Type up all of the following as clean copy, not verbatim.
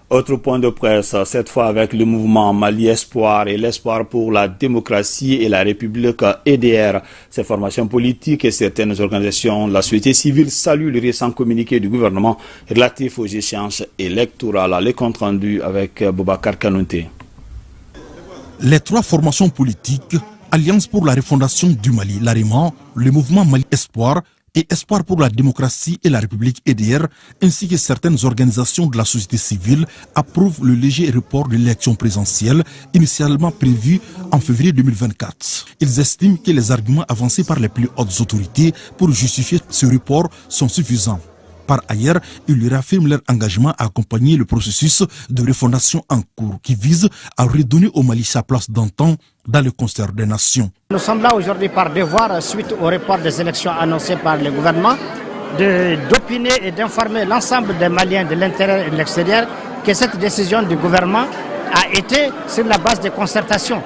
Autre point de presse, cette fois avec le mouvement Mali Espoir et l'Espoir pour la démocratie et la République EDR. Ces formations politiques et certaines organisations de la société civile saluent le récent communiqué du gouvernement relatif aux échéances électorales. Les comptes rendus avec Boubacar Kanouté. Les trois formations politiques, Alliance pour la refondation du Mali, l'AREMA, le mouvement Mali Espoir et Espoir pour la démocratie et la République EDR, ainsi que certaines organisations de la société civile, approuvent le léger report de l'élection présidentielle initialement prévue en février 2024. Ils estiment que les arguments avancés par les plus hautes autorités pour justifier ce report sont suffisants. Par ailleurs, ils réaffirment leur engagement à accompagner le processus de refondation en cours qui vise à redonner au Mali sa place d'antan dans le concert des nations. Nous sommes là aujourd'hui par devoir, suite au report des élections annoncées par le gouvernement, d'opiner et d'informer l'ensemble des Maliens de l'intérieur et de l'extérieur que cette décision du gouvernement a été sur la base des concertations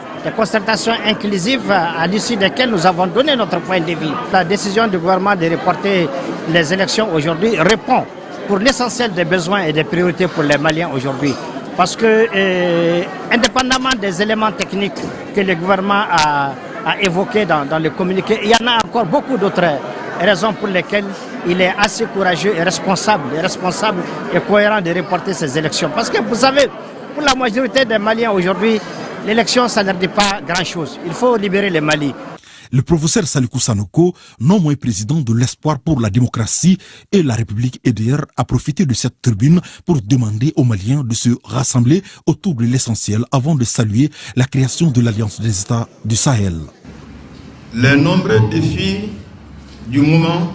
inclusives à l'issue desquelles nous avons donné notre point de vue. La décision du gouvernement de reporter les élections aujourd'hui répond pour l'essentiel des besoins et des priorités pour les Maliens aujourd'hui. Parce que, indépendamment des éléments techniques que le gouvernement a évoqués dans le communiqué, il y en a encore beaucoup d'autres raisons pour lesquelles il est assez courageux et responsable et cohérent de reporter ces élections. Parce que vous savez, pour la majorité des Maliens aujourd'hui, l'élection, ça ne dit pas grand-chose. Il faut libérer le Mali. Le professeur Salikou Sanoko, non moins président de l'Espoir pour la démocratie et la République EDR, a profité de cette tribune pour demander aux Maliens de se rassembler autour de l'essentiel avant de saluer la création de l'Alliance des États du Sahel. Les nombreux défis du moment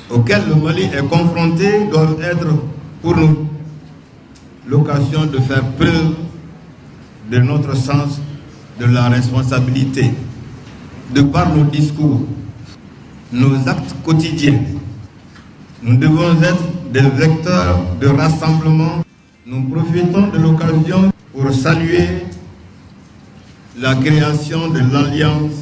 auxquels le Mali est confronté doivent être pour nous l'occasion de faire preuve de notre sens de la responsabilité. De par nos discours, nos actes quotidiens, nous devons être des vecteurs de rassemblement. Nous profitons de l'occasion pour saluer la création de l'Alliance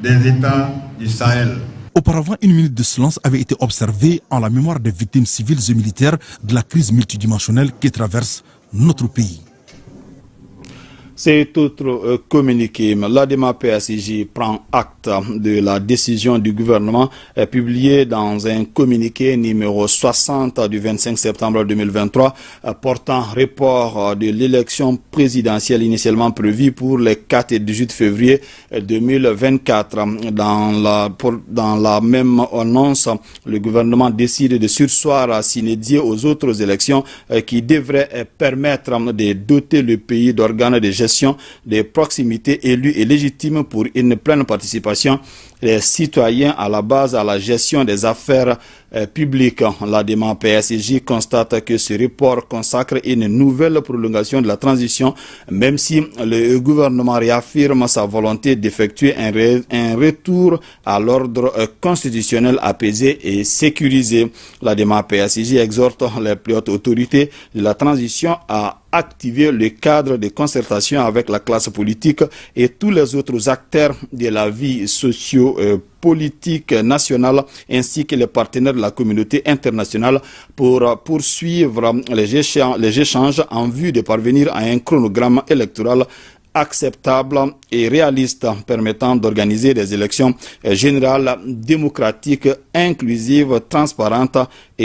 des États du Sahel. Auparavant, une minute de silence avait été observée en la mémoire des victimes civiles et militaires de la crise multidimensionnelle qui traverse notre pays. C'est autre communiqué. L'ADEMA PSJ prend acte de la décision du gouvernement publiée dans un communiqué numéro 60 du 25 septembre 2023 portant report de l'élection présidentielle initialement prévue pour les 4 et 18 février 2024. Dans la même annonce, le gouvernement décide de surseoir à s'inédier aux autres élections qui devraient permettre de doter le pays d'organes de gestion des proximités élues et légitimes pour une pleine participation des citoyens à la base à la gestion des affaires publiques. L'ADEMA PSJ constate que ce report consacre une nouvelle prolongation de la transition, même si le gouvernement réaffirme sa volonté d'effectuer un retour à l'ordre constitutionnel apaisé et sécurisé. L'ADEMA PSJ exhorte les plus hautes autorités de la transition à activer le cadre de concertation avec la classe politique et tous les autres acteurs de la vie socio-politique nationale ainsi que les partenaires de la communauté internationale pour poursuivre les échanges en vue de parvenir à un chronogramme électoral acceptable et réaliste permettant d'organiser des élections générales démocratiques, inclusives, transparentes et